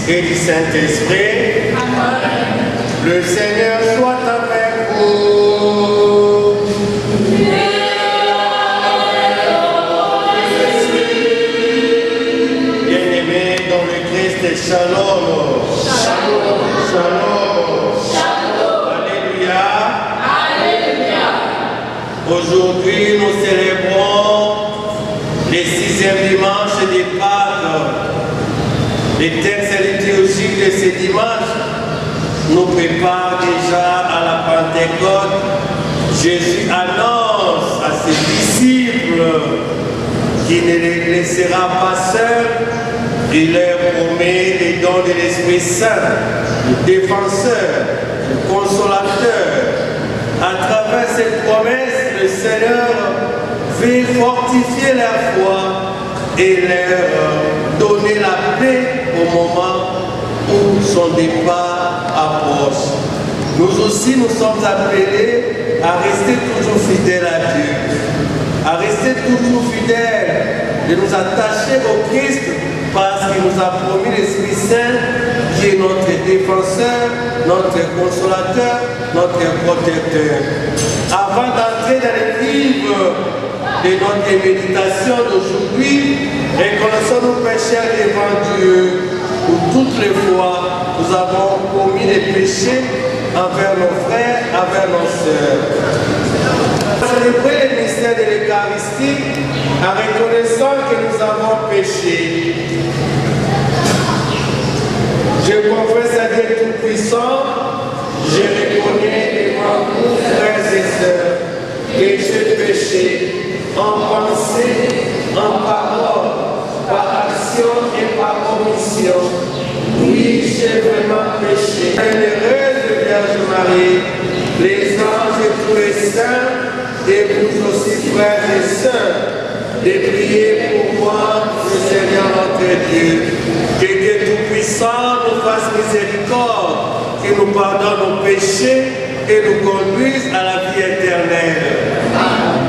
et du Saint-Esprit. Le Seigneur soit avec vous. Bien-aimés dans le Christ, shalom. Shalom. Shalom. Shalom. Alléluia. Alléluia. Aujourd'hui, nous célébrons les 6e dimanche des Pâques. Les textes liturgiques de ce dimanche nous préparent déjà à la Pentecôte. Jésus annonce à ses disciples qu'il ne les laissera pas seuls. Il leur promet les dons de l'Esprit Saint, le défenseur, le consolateur. À travers cette promesse, le Seigneur veut fortifier leur foi et leur donner la paix au moment où son départ approche. Nous aussi, nous sommes appelés à rester toujours fidèles à Dieu, à rester toujours fidèles, de nous attacher au Christ parce qu'il nous a promis l'Esprit Saint qui est notre défenseur, notre consolateur, notre protecteur. Avant d'entrer dans les livres de notre méditation d'aujourd'hui, reconnaissons nos péchés devant Dieu, où toutes les fois nous avons commis des péchés envers nos frères, envers nos sœurs. Célébrer le mystère de l'Eucharistie en reconnaissant que nous avons péché. Je confesse à Dieu Tout-Puissant, je reconnais devant vous, frères et sœurs, que j'ai péché en pensée, en parole, par action et par omission. Oui, j'ai vraiment péché. Heureuse Vierge Marie, les anges et tous les saints, et vous aussi, frères et sœurs, de prier pour moi, le Seigneur notre Dieu, que Dieu Tout-Puissant nous fasse miséricorde, qu'il nous pardonne nos péchés et nous conduise à la vie éternelle. Amen.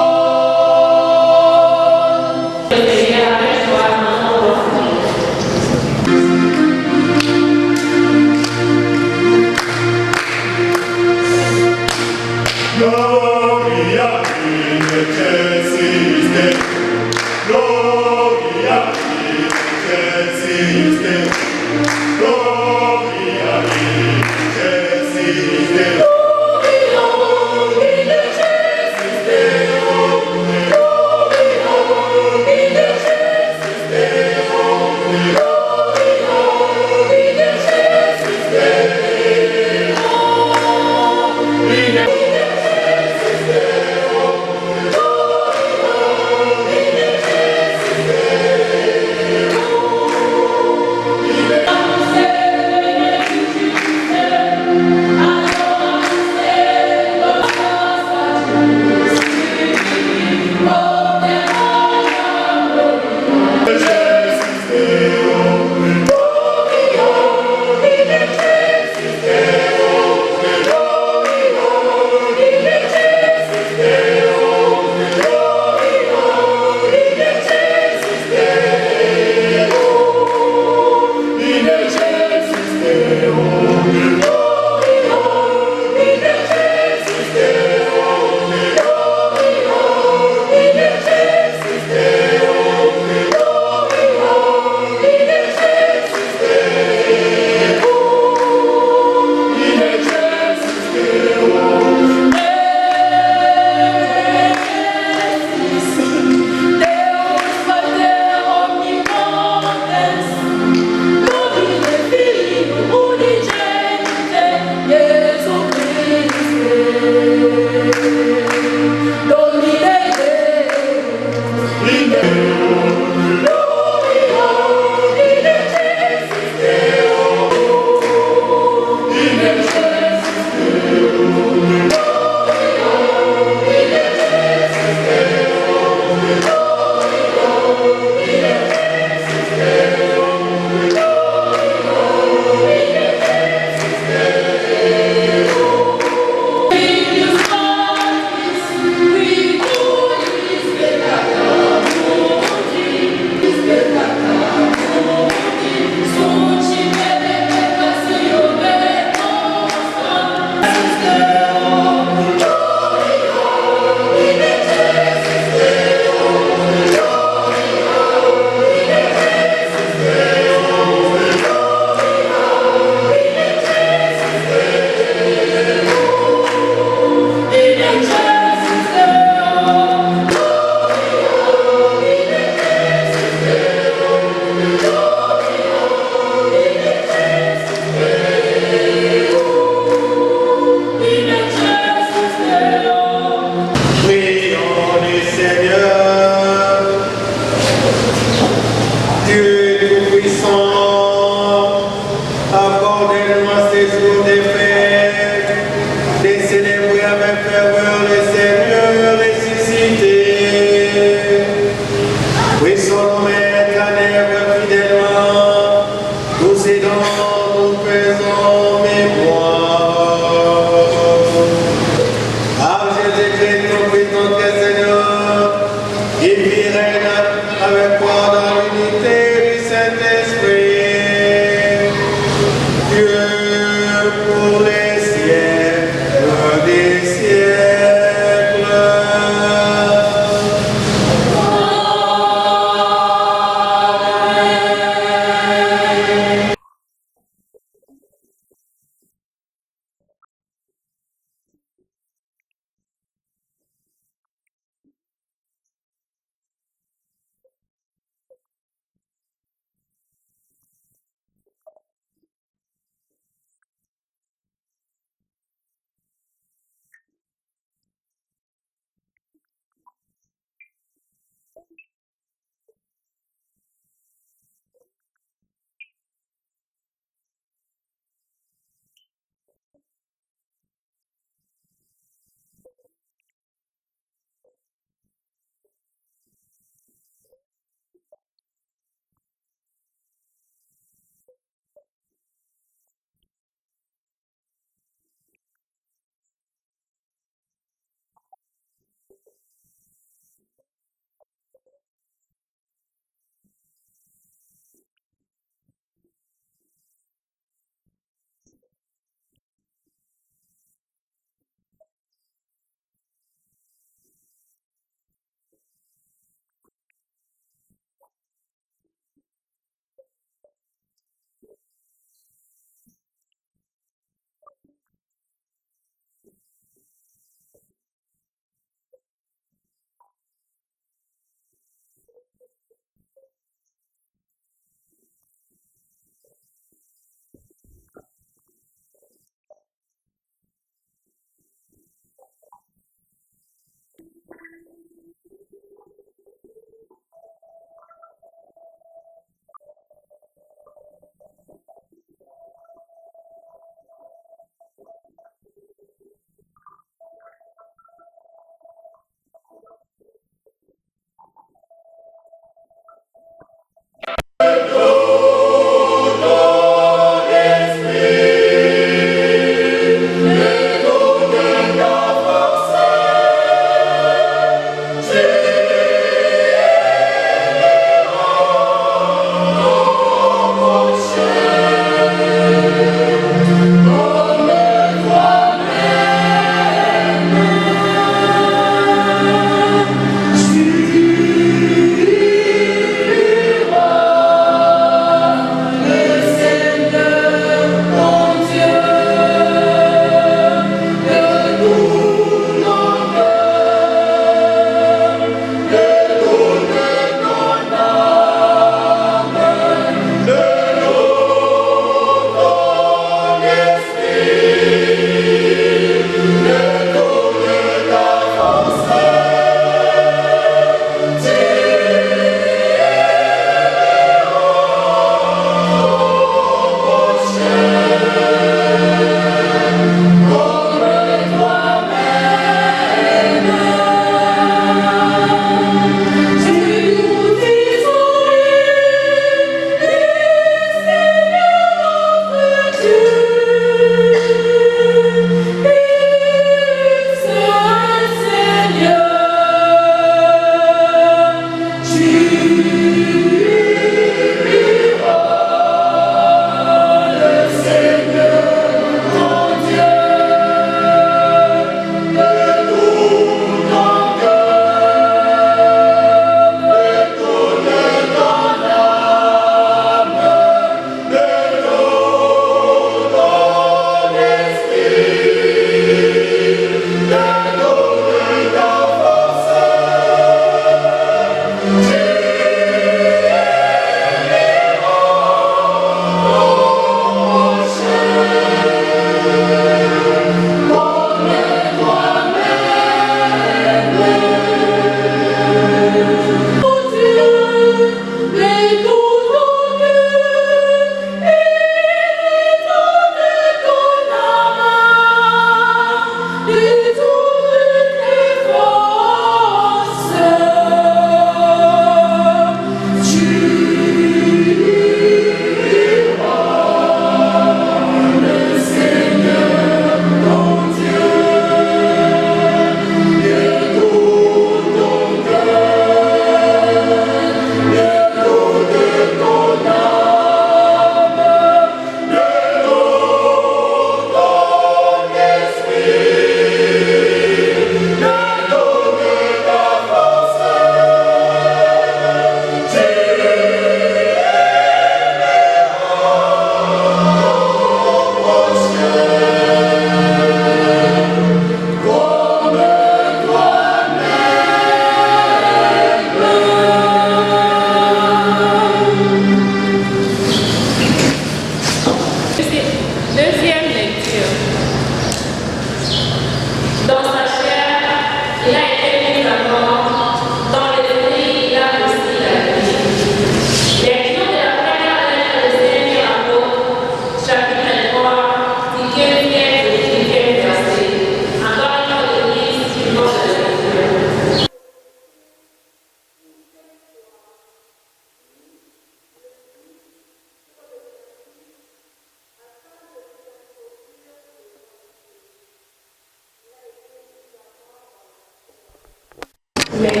mais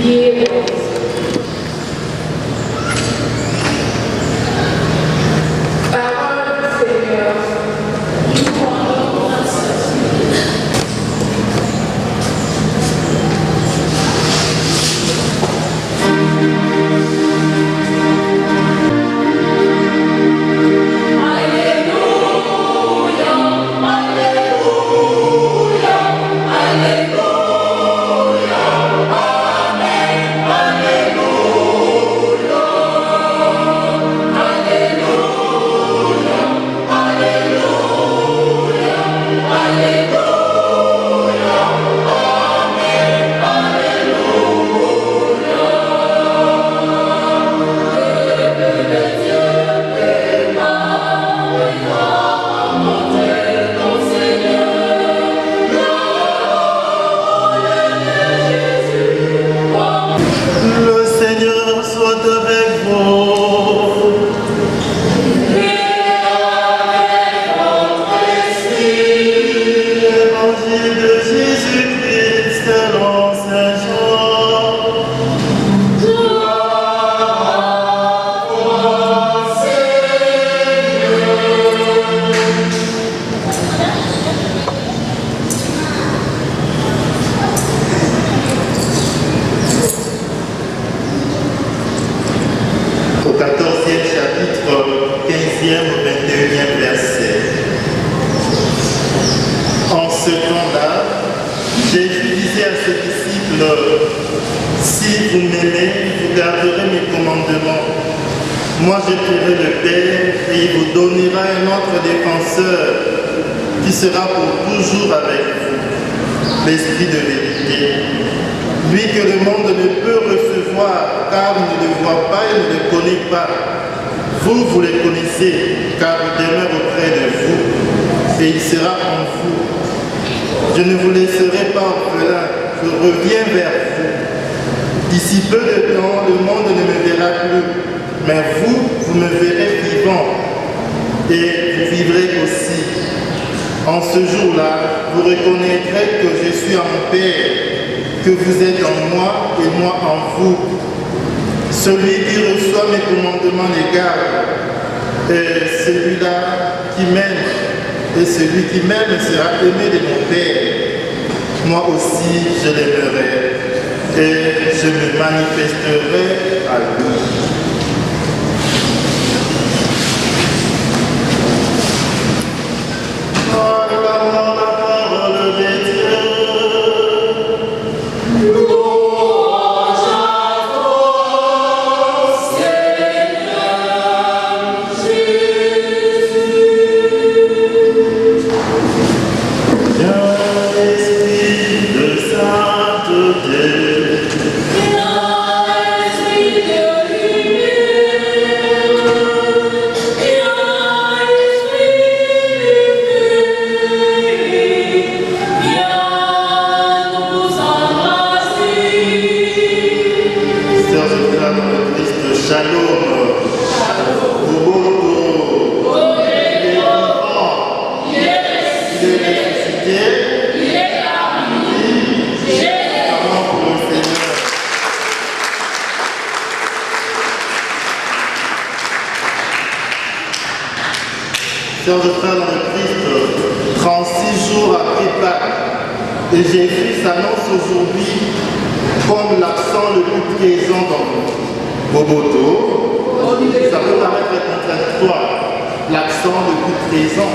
lié au risque. Parole du Seigneur. Moi je prierai le Père et il vous donnera un autre défenseur qui sera pour toujours avec vous, l'Esprit de vérité. Lui que le monde ne peut recevoir car il ne le voit pas et ne le connaît pas. Vous, vous le connaissez car il demeure auprès de vous et il sera en vous. Je ne vous laisserai pas orphelin, je reviens vers vous. D'ici peu de temps, le monde ne me verra plus. Mais vous me verrez vivant et vous vivrez aussi. En ce jour-là, vous reconnaîtrez que je suis en mon Père, que vous êtes en moi et moi en vous. Celui qui reçoit mes commandements les garde, et celui-là qui m'aime, et celui qui m'aime sera aimé de mon Père. Moi aussi, je l'aimerai et je me manifesterai à lui. Sœurs et frères dans le Christ, 36 jours après Pâques, et Jésus s'annonce aujourd'hui comme l'accent le plus présent dans Boboto. Ça peut paraître contradictoire, l'accent le plus présent.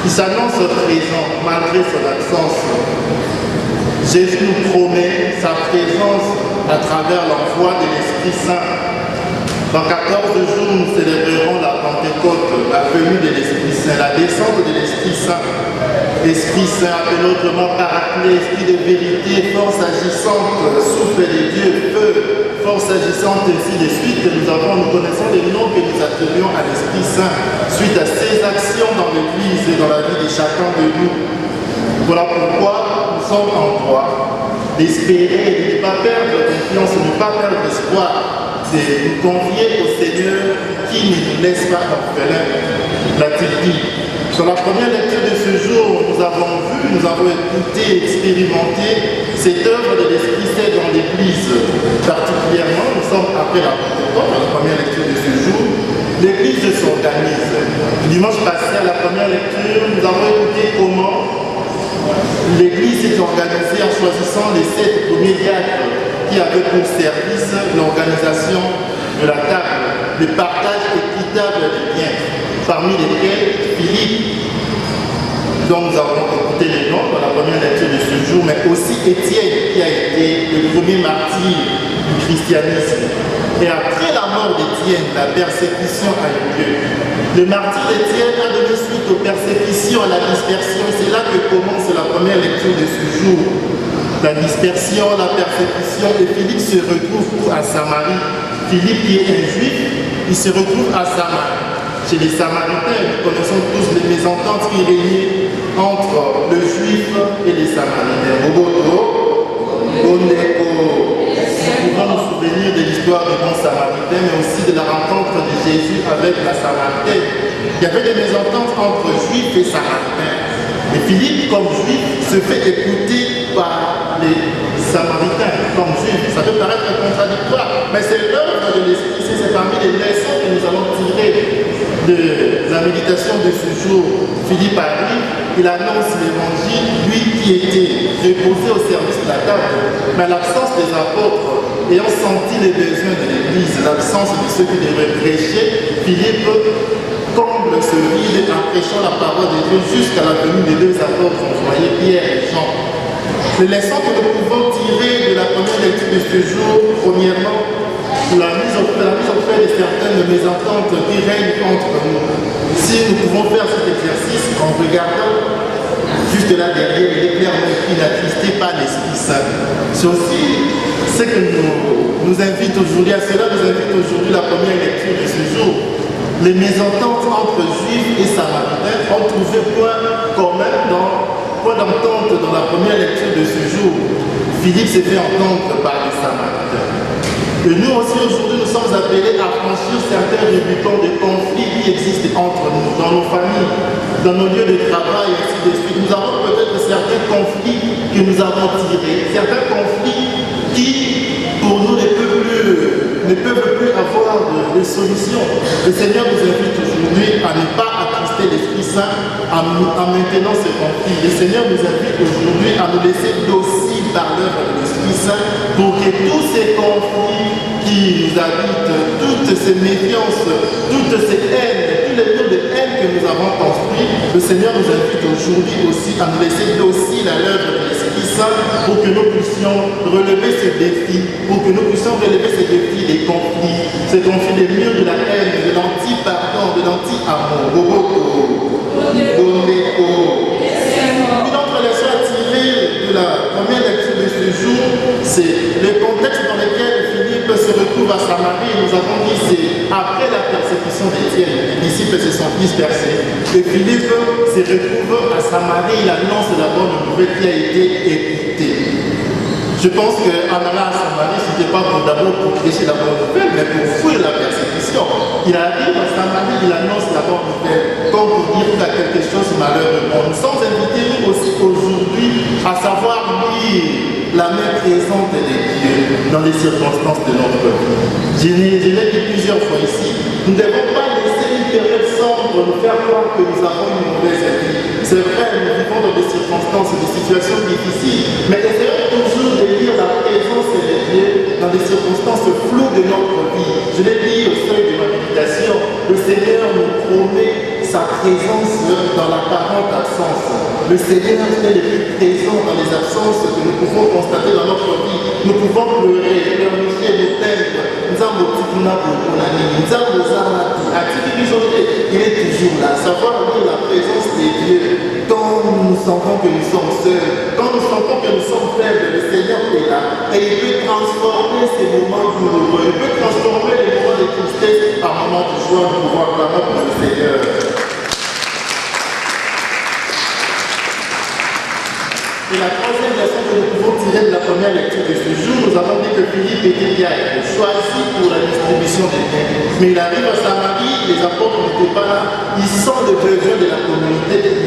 Il s'annonce présent malgré son absence. Jésus nous promet sa présence à travers l'envoi de l'Esprit Saint. Dans 14 jours, nous célébrerons la Pentecôte, la venue de l'Esprit Saint, la descente de l'Esprit Saint. L'Esprit Saint, appelé autrement Paraclet, Esprit de vérité, force agissante, souffle de Dieu, feu, force agissante, ainsi de suite. Nous connaissons les noms que nous attribuons à l'Esprit Saint suite à ses actions dans l'Église et dans la vie de chacun de nous. Voilà pourquoi nous sommes en droit d'espérer et de ne pas perdre confiance, de ne pas perdre espoir, de nous confier au Seigneur qui ne nous laisse pas orphelins. L'a-t-il dit? Dans la première lecture de ce jour, nous avons vu, nous avons écouté, expérimenté cette œuvre de l'Esprit Saint dans l'Église. Particulièrement, nous sommes après la première lecture de ce jour, l'Église s'organise. Dimanche passé, à la première lecture, nous avons écouté comment l'Église s'est organisée en choisissant les 7 premiers diacres qui avaient pour service l'organisation de la table, le partage équitable des biens, parmi lesquels Philippe, dont nous avons écouté les noms dans la première lecture de ce jour, mais aussi Étienne, qui a été le premier martyr du christianisme. Et après la mort d'Étienne, la persécution a eu lieu. Le martyr d'Étienne a donné suite aux persécutions, à la dispersion. C'est là que commence la première lecture de ce jour. La dispersion, la persécution, et Philippe se retrouve à Samarie. Philippe, qui est un juif, il se retrouve à Samarie. Chez les Samaritains, nous connaissons tous les mésententes qui régnaient entre le juif et les Samaritains. Nous pouvons nous souvenir de l'histoire du bon Samaritain, mais aussi de la rencontre de Jésus avec la Samaritaine. Il y avait des mésententes entre juifs et Samaritains. Et Philippe, comme juif, se fait écouter par les Samaritains comme juifs. Ça peut paraître contradictoire, mais c'est l'œuvre de l'Esprit, c'est parmi les leçons que nous allons tirer de la méditation de ce jour. Philippe arrive, il annonce l'évangile, lui qui était reposé au service de la table, mais l'absence des apôtres, ayant senti les besoins de l'Église, l'absence de ceux qui devaient prêcher, Philippe comble ce vide en prêchant la parole de Dieu jusqu'à la venue des 2 apôtres envoyés, Pierre et Jean. Les leçons que nous pouvons tirer de la première lecture de ce jour, premièrement, la mise en fait de certaines mésententes qui règnent entre nous. Si nous pouvons faire cet exercice en regardant juste là derrière, il est clairement écrit n'attristé pas l'Esprit Saint. C'est aussi ce que nous invite aujourd'hui, à cela nous invite aujourd'hui la première lecture de ce jour. Les mésententes entre juifs et samaritains ont trouvé point d'entente dans la première lecture de ce jour. Philippe s'est fait entendre par les samaritains. Et nous aussi aujourd'hui nous sommes appelés à franchir certains débutants de conflits qui existent entre nous, dans nos familles, dans nos lieux de travail, et ainsi de suite. Nous avons peut-être certains conflits que nous avons tirés, certains conflits qui, pour nous, ne peuvent plus avoir de solution. Le Seigneur nous invite aujourd'hui à ne pas attrister l'Esprit Saint en maintenant ces conflits. Le Seigneur nous invite aujourd'hui à nous laisser dociles par l'œuvre de l'Esprit Saint pour que tous ces conflits qui nous habitent, toutes ces méfiances, toutes ces haines, tous les lieux de haine que nous avons construits, le Seigneur nous invite aujourd'hui aussi à nous laisser dociles à l'œuvre de l'Esprit Saint pour que nous puissions relever ce défi, des conflits, des murs de la haine, de l'anti-pardon, de l'anti-amour. Une autre leçon à tirer de la première lecture de ce jour, c'est le contexte dans lequel Philippe se retrouve à Samarie. Nous avons dit c'est après la persécution d'Étienne, les disciples se sont dispersés. Et Philippe se retrouve à Samarie, il annonce la bonne nouvelle qui a été écoutée. Je pense qu'en allant à Samarie, ce n'était pas d'abord pour prêcher la bonne nouvelle, mais pour fuir la persécution. Il arrive à Samarie, il annonce la bonne nouvelle, comme pour dire qu'il y a quelque chose de malheureux. Nous sommes invités nous aussi aujourd'hui à savoir lire la main présente de Dieu dans les circonstances de notre vie. Je l'ai dit plusieurs fois ici. Nous ne devons pas laisser une période sombre nous faire croire que nous avons une mauvaise vie. C'est vrai, nous vivons dans des circonstances, des situations difficiles, mais essayons toujours de lire la présence de Dieu dans des circonstances floues de notre vie. Je l'ai dit au seuil de ma méditation, le Seigneur nous promet sa présence dans l'apparente absence. Le Seigneur est le plus présent dans les absences que nous pouvons constater dans notre vie. Nous pouvons pleurer, pleurnicher, nous plaindre. Il est toujours là. Savoir lire la présence de Dieu quand nous sentons que nous sommes seuls, quand nous sentons que nous sommes faibles, le Seigneur est là. Et il peut transformer ces moments douloureux. Il peut transformer les moments de tristesse en moments de joie, de pouvoir clamer pour le Seigneur. Et la troisième leçon que nous pouvons tirer de la première lecture de ce jour, nous avons dit que Philippe était diacre, choisi pour la distribution des biens. Mais il arrive à Samarie, les apôtres n'étaient pas là, ils sont le besoin de la communauté.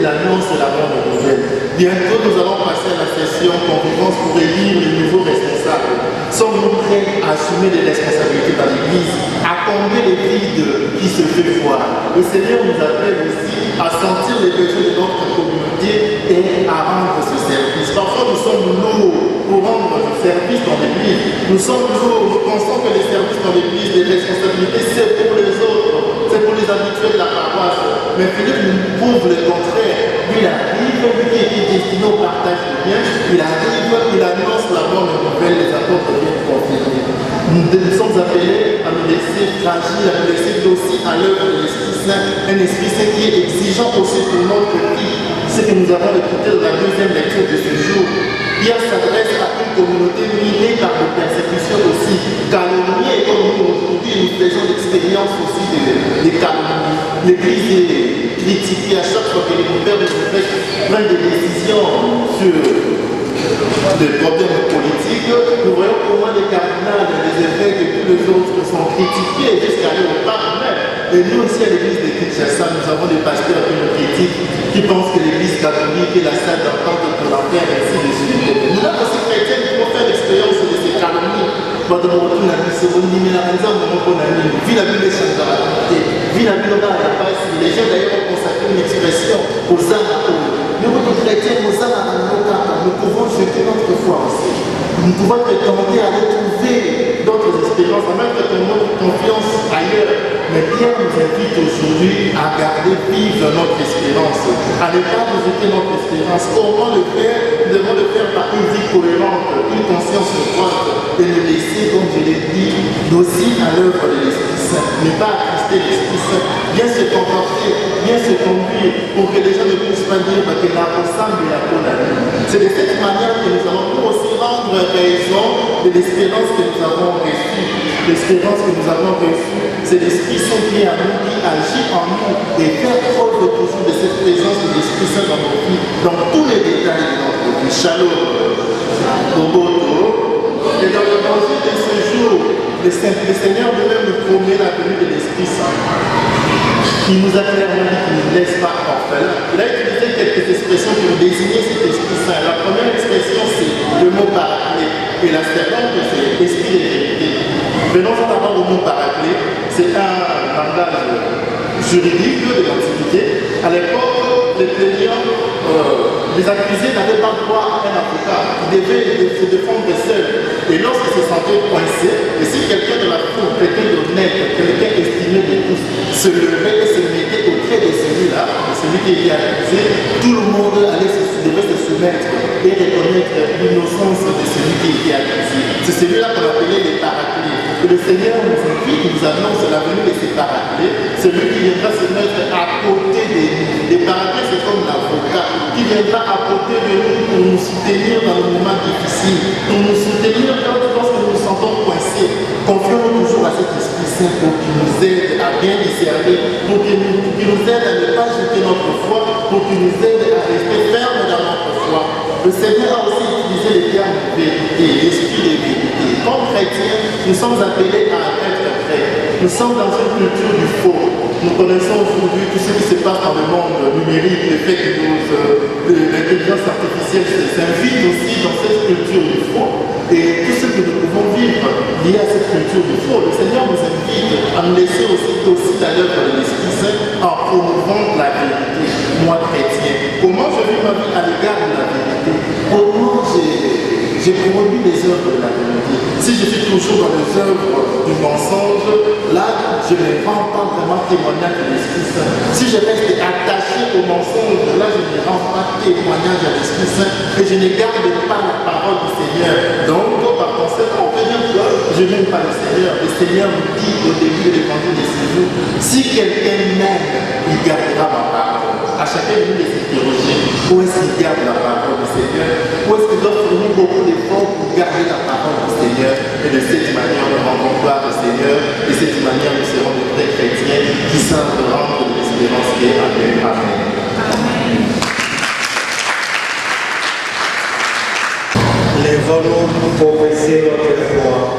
annonce la bonne nouvelle. Bientôt, nous allons passer à la session confiance pour élire les nouveaux responsables. Sommes-nous prêts à assumer les responsabilités dans l'Église, à combler les vides qui se fait voir? Le Seigneur nous appelle aussi à sentir les besoins de notre communauté et à rendre ce service. Parfois, nous sommes lourds pour rendre ce service dans l'Église. Nous sommes lourds, nous pensons que les services dans l'Église, les responsabilités, c'est pour les autres, c'est pour les habitués de la paroisse. Mais Philippe nous prouve le contraire. Il arrive, lui qui est destiné au partage de biens, il arrive, il annonce la bonne nouvelle, les apôtres viennent confirmer. Nous sommes appelés à nous laisser fragiles, à nous laisser aussi à l'œuvre de l'Esprit Saint, un Esprit Saint qui est exigeant aussi pour notre vie. Ce que nous avons écouté dans la deuxième lecture de ce jour. Pierre s'adresse à une communauté minée par des persécutions aussi, calomniée, comme nous aujourd'hui nous faisons l'expérience aussi des calomnies. L'Église est critiquée à chaque fois que les gouverneurs prennent des décisions sur des problèmes politiques. Nous voyons comment les cardinals, les évêques et tous les autres sont critiqués jusqu'à aller au pape même. Et nous aussi à l'église de Kinshasa, nous avons des pasteurs qui nous critiquent, qui pensent que l'église catholique est la salle d'entente pour l'enfer, et ainsi de suite. Nous, là aussi chrétiens, nous pouvons faire l'expérience de ces calomnies. Vu la Bible change dans la vérité. Vu la Bible dans la passe, les gens d'ailleurs ont consacré une expression aux âmes. Nous, chrétiens, aux âmes, nous pouvons jeter notre foi aussi. Nous pouvons être tentés à retrouver d'autres espérances, à mettre notre confiance ailleurs. Mais Pierre nous invite aujourd'hui à garder vive notre espérance, à ne pas rejeter notre espérance. Comment le faire? Nous devons le faire par une vie cohérente, une conscience droite, et nous laisser, comme je l'ai dit, docile à l'œuvre de l'Esprit Saint. Ne pas attrister l'Esprit Saint, bien se comporter, bien se conduire, pour que les gens ne puissent pas dire que la ressemble et la peau la vie. C'est de cette manière que nous allons nous aussi rendre raison de l'espérance que nous avons reçue. L'espérance que nous avons reçue, c'est l'Esprit Saint qui est en nous, qui agit en nous et faire preuve toujours de cette présence de l'Esprit Saint dans nos vies, dans tous les détails de notre vie. Shalom. Et dans l'évangile de ce jour, le Seigneur lui-même nous promet la venue de l'Esprit Saint. Il nous a clairement dit qu'il ne nous laisse pas orphelins. Il a utilisé quelques expressions pour désigner cet Esprit Saint. La première expression, c'est le mot paraclet. Et la seconde, c'est Esprit de vérité. Venons d'abord au mot paraclet. C'est un langage juridique de l'Antiquité. À l'époque, les plaignants, les accusés n'avaient pas droit à un avocat. Ils devaient se défendre seuls. Et lorsqu'ils se sentaient coincés, et si quelqu'un de la foule, quelqu'un d'honnête, quelqu'un estimé de tous, se levait et se mettait auprès de celui-là, celui qui était accusé, tout le monde devait se soumettre et reconnaître l'innocence de celui qui était accusé. C'est celui-là qu'on appelait les paraclés. Et le Seigneur nous invite, nous annonce la venue de ces paraclés, celui qui viendra se mettre à côté de nous. Les paraclés, c'est comme l'avocat qui viendra à côté de nous pour nous soutenir dans les moments difficiles, pour nous soutenir lorsque nous nous sentons coincés. Confions-nous toujours à cet Esprit Saint pour qu'il nous aide à bien discerner, pour qu'il nous aide à ne pas jeter notre foi, pour qu'il nous aide à rester ferme dans notre foi. Le Seigneur a aussi utilisé les termes de vérité, l'esprit de vérité. Comme chrétiens, nous sommes appelés à être vrais. Nous sommes dans une culture du faux. Nous connaissons aujourd'hui tout ce qui se passe dans le monde numérique, le fait que l'intelligence artificielle s'invite aussi dans cette culture du faux. Et tout ce que nous pouvons vivre lié à cette culture du faux, le Seigneur nous invite à nous laisser aussi à l'œuvre de l'Esprit Saint en promouvant la vérité. Moi, chrétien, comment je vis ma vie à l'égard de la vérité? Comment j'ai produit les œuvres de la vérité? Si je suis toujours dans les œuvres du mensonge, là, je ne rends pas vraiment témoignage de l'Esprit Saint. Si je reste attaché au mensonge, là, je ne rends pas témoignage à l'Esprit Saint et je ne garde pas la parole du Seigneur. Donc, par conséquent, on peut dire que je n'aime pas le Seigneur. Le Seigneur nous dit au début de l'évangile de ce jour, si quelqu'un m'aime, il gardera ma parole. À chacun de nous de s'interroger, où est-ce qu'il garde la parole du Seigneur? Où est-ce qu'il doit fournir beaucoup d'efforts pour garder la parole du Seigneur? Et de cette manière, nous rendons gloire au Seigneur. De cette manière, nous serons de vrais chrétiens qui savent rendre de l'espérance qui est Amen. Amen. Lèvons-nous pour professer notre foi.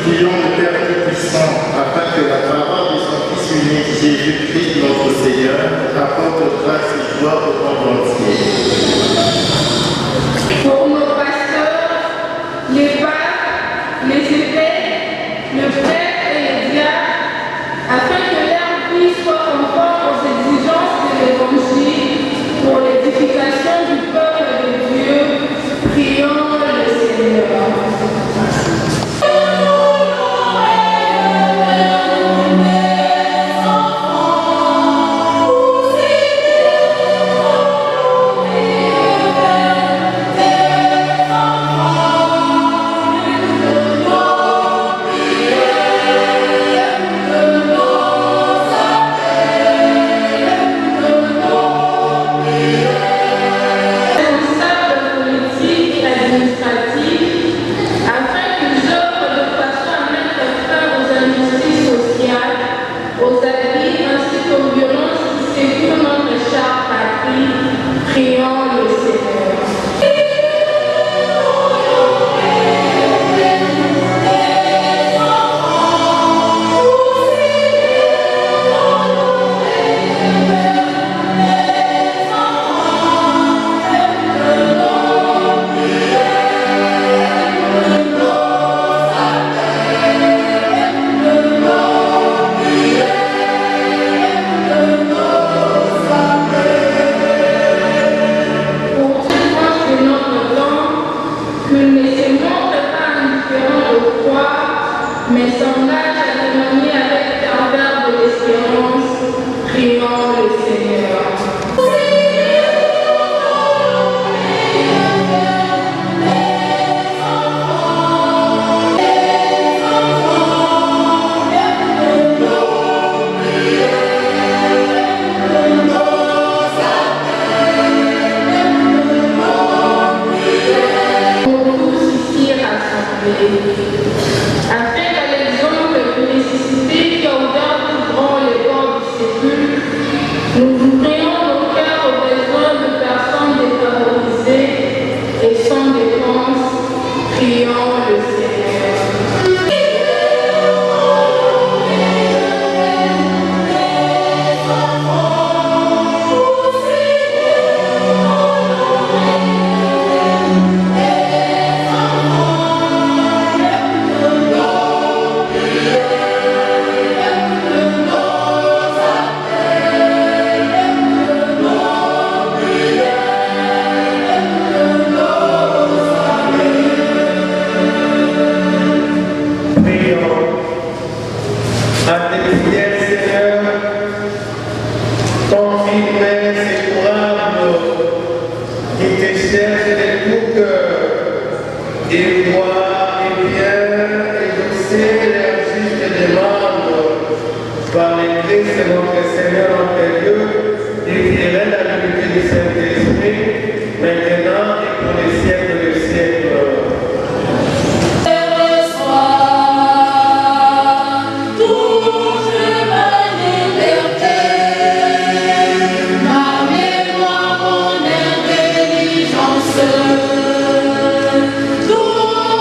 supplions le Père Tout-Puissant afin que la parole de son Fils unique Jésus-Christ notre Seigneur apporte grâce et joie au monde entier. Pour nos pasteurs, les papes, les évêques, le prêtre et les diacres, afin que leur vie soit conforme aux exigences de l'Évangile pour l'édification du peuple de Dieu, prions le Seigneur. Mais s'engage à témoigner avec ferveur de l'espérance, prions le Seigneur. Pour tous ici rassemblés, afin qu'à l'exemple de nécessité qui a ouvert tout grand les portes du sépulcre, nous ouvrions nos cœurs aux besoins de personnes défavorisées et sans défense, prions le Seigneur. Par les Christ, notre Seigneur en tel lieu, défierait la vérité du Saint-Esprit, maintenant et pour les siècles des siècles. Donne-moi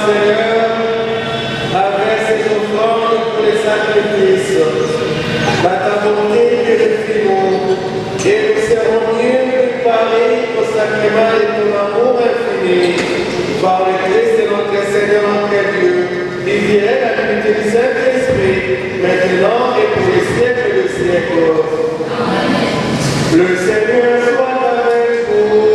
Seigneur, avec ses offrandes pour les sacrifices. Par ta bonté, purifie-nous, et nous serons mieux préparés au sacrement de ton amour infini. Par le Christ de notre Seigneur, notre Dieu, il vient la l'unité du Saint-Esprit, maintenant et pour les siècles de siècles. Amen. Le Seigneur soit avec vous.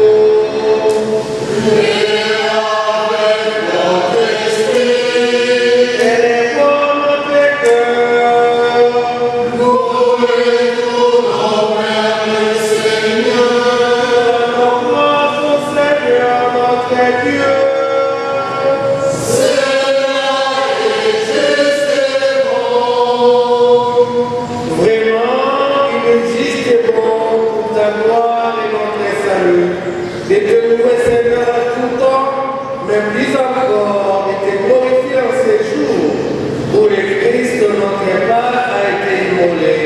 Et que nous Seigneur à tout temps, mais plus encore, et te glorifier en ces jours où le Christ de notre part a été immolé.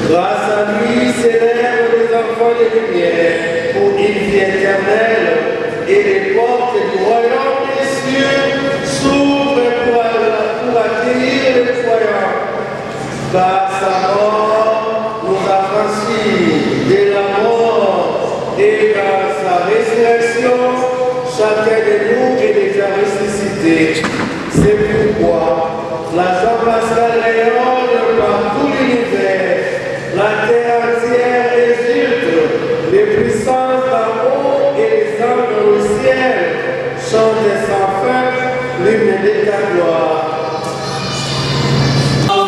Grâce à lui s'élèvent les enfants de lumière pour une vie éternelle, et les portes du royaume des cieux s'ouvrent pour accueillir les croyants. Par sa mort, nous a franchis de la mort, et par sa résurrection, chacun de nous est déjà ressuscité. C'est pourquoi la Jean Pascal rayonne par tout l'univers, la terre entière exulte, les puissances d'en haut et les anges dans le ciel chantent sans fin l'hymne de ta gloire. Oh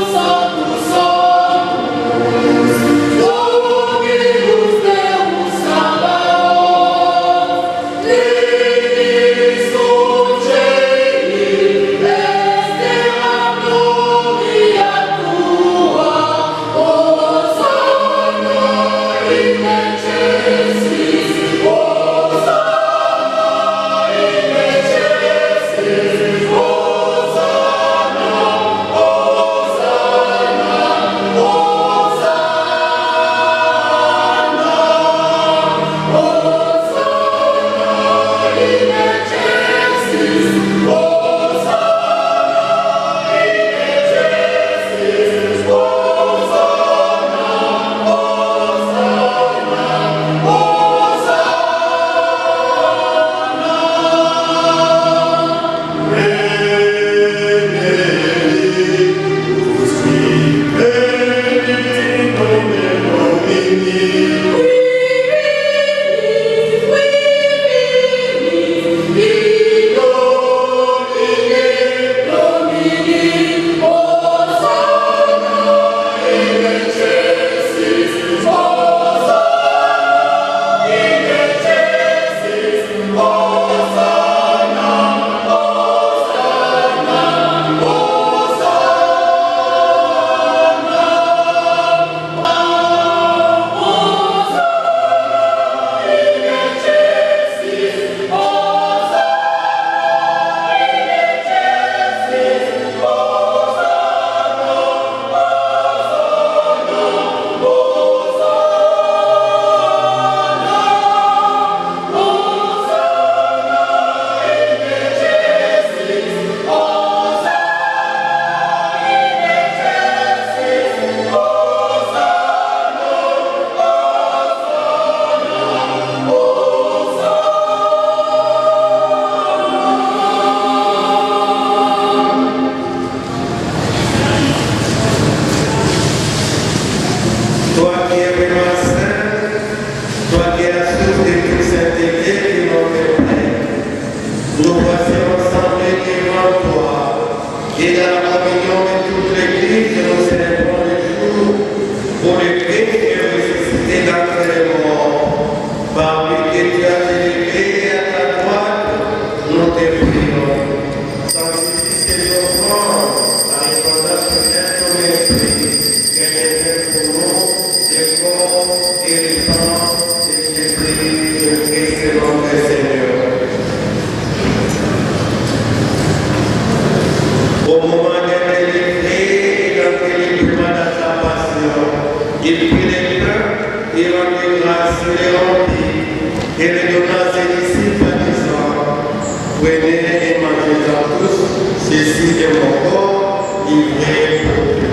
Ceci est mon corps livré pour vous.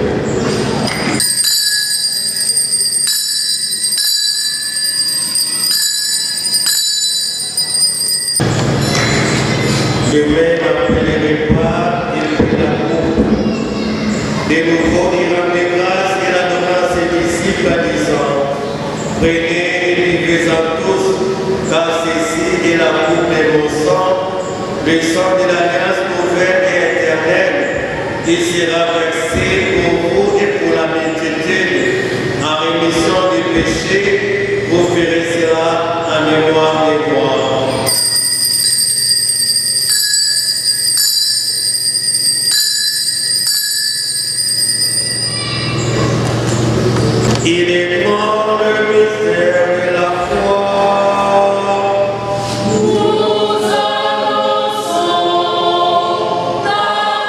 De même, après les repas, il prit la coupe. De nouveau, il rendait grâce et la donna à ses disciples en disant, prenez et buvez-en tous, car ceci est la coupe de mon sang, le sang de l'alliance nouvelle et éternelle, qui sera versé pour vous et pour la multitude, en rémission du péché, vous ferez cela en mémoire de moi. Il est grand le mystère de la foi. Nous annonçons ta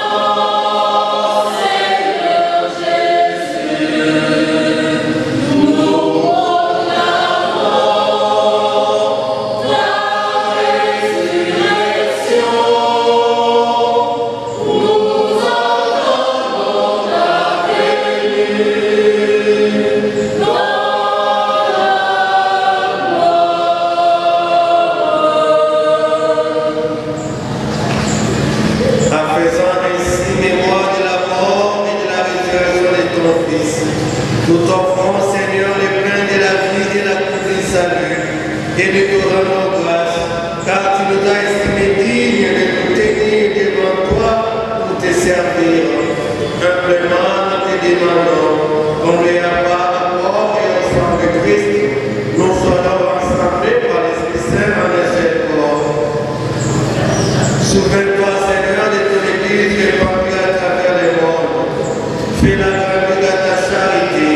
mort, Seigneur Jésus. Nous proclamons ta résurrection. Nous attendons ta venue. En faisant ainsi mémoire de la mort et de la résurrection de ton Fils, nous t'offrons, Seigneur, le pain de la vie et la coupe du salut, et nous te rendons grâce, car tu nous as estimés dignes de nous tenir devant toi pour te servir. Humblement, nous te demandons qu'on ne ait pas à mort et au sang de Christ, nous soyons rassemblés par l'Esprit Saint en un seul corps. Souviens-toi, Seigneur, de ton Église répandue à travers le monde. Fais la grandeur de ta charité.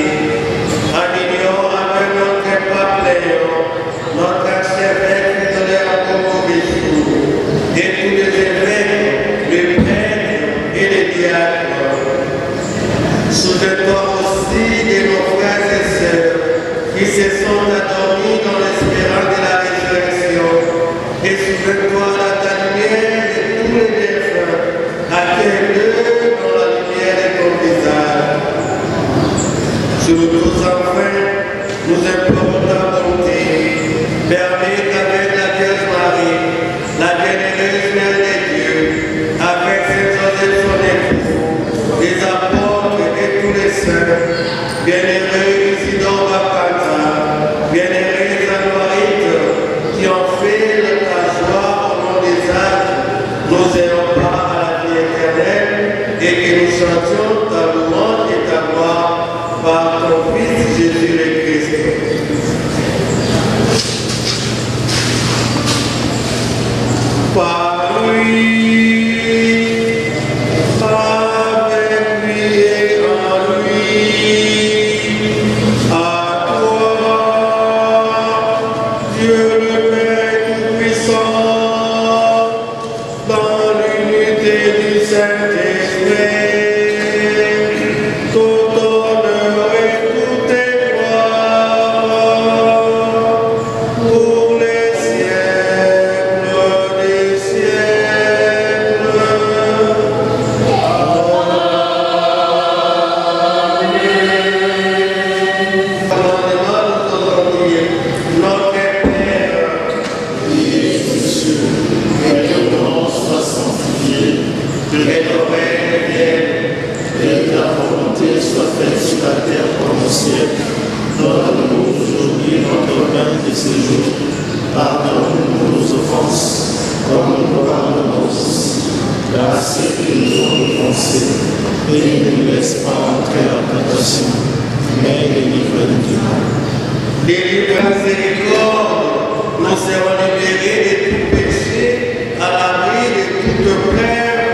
En union avec notre pape Léon, notre archevêque fidèle à Congo-Bichou, et tous les évêques, les prêtres et les diacres. Souviens-toi aussi de nos frères et sœurs qui se sont endormis dans l'espérance de la résurrection. Et souviens-toi de ta lumière de tous les défunts, accueille-le dans la lumière de ton visage. Sur nous tous enfin, nous implorons ta bonté. Permets qu'avec la Vierge Marie, la bienheureuse Mère de Dieu, avec Saint Joseph son époux, les apôtres et tous les saints, bienheureux Isidore Bapanta, bienheureux Anoïte, qui ont fait ta joie au nom des âges, nous ayons part à la vie éternelle et que nous chantions ta louange et ta gloire par ton Fils Jésus le Christ. Par lui, avec lui et en lui, à toi, Dieu le Père Tout-Puissant, dans l'unité du Saint-Esprit, tout honneur et toute gloire, pour les siècles des siècles. Commandement nous aujourd'hui, notre Père, Que ton nom soit sanctifié, que ton règne vienne, et que ta volonté soit faite sur la terre comme au ciel. Donne-nous aujourd'hui notre pain de ce jour. Pardonne-nous nos offenses, comme nous pardonnons aussi à ceux qui nous ont offensés. Et ne nous laisse pas entrer en tentation, mais délivre-nous du mal. délivre miséricorde, nous serons libérés de tout péché, à l'abri de toute peur,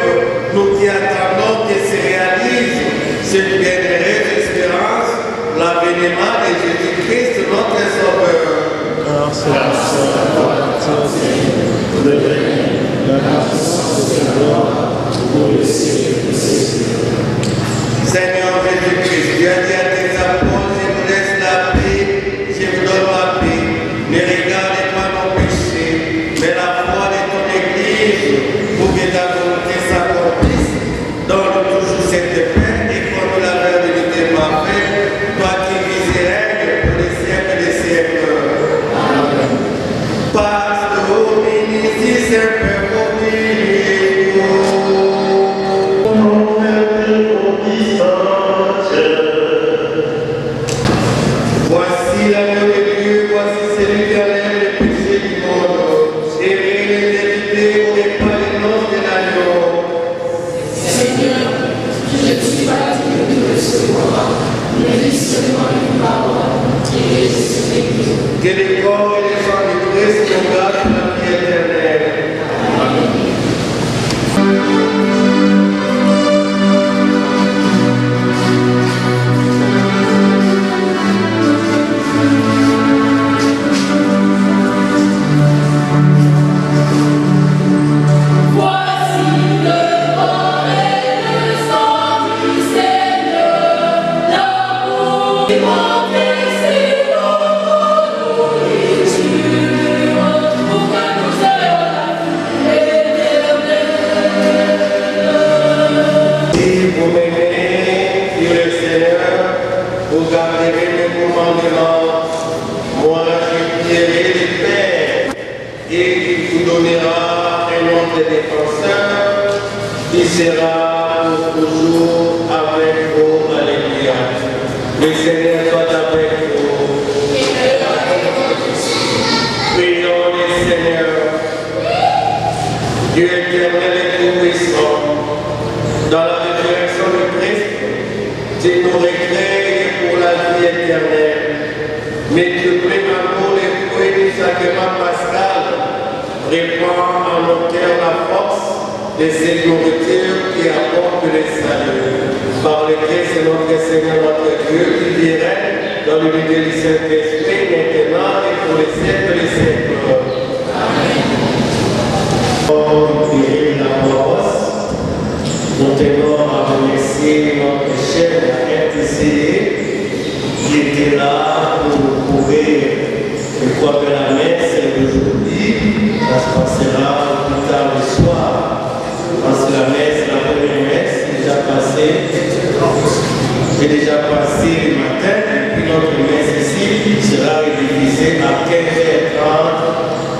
nous qui attendons que se réalise cette bienheureuse espérance, l'avènement de Jésus-Christ, notre Sauveur. Car c'est la seule appartient, le règne, la puissance et la gloire, pour les siècles des siècles. Seigneur Jésus-Christ, tu as dit à tes apôtres, je vous laisse la paix, je vous donne la paix. Ne regardez pas nos péchés, mais la foi de ton Église, pour que ta volonté s'accomplisse qui sera pour toujours avec vous. Alléluia. Le Seigneur soit avec vous. Prions le Seigneur. Dieu éternel et tout-puissant, dans la résurrection de Christ, tu nous recrées pour la vie éternelle. Mais tu pries pour les fruits du sacrement pascal. Répands en nos cœurs la force de cette nourriture qui apporte le salut. Par le Christ notre Seigneur, notre Dieu, qui dirait dans l'unité du Saint-Esprit, maintenant et pour les siècles des siècles. Amen. La parole, nous tenons à remercier notre cher RTC qui était là pour nous prouver de quoi que la messe d'aujourd'hui, ça se passera plus tard le soir. Parce que la messe, la première messe, est déjà passée le matin, et puis notre messe ici sera diffusée à 15h30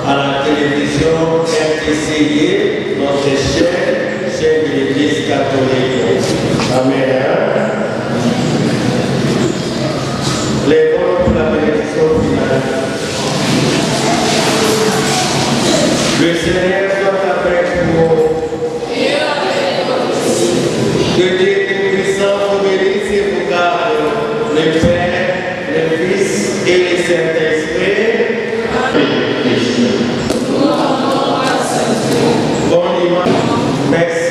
à la télévision RTCI, notre chaîne de l'Église catholique. Amen. Lèvons pour la bénédiction finale. Le Seigneur soit avec vous. Que Dieu Tout-Puissant vous bénisse et vous garde, le Père, le Fils et le Saint-Esprit. Bon dimanche. Merci.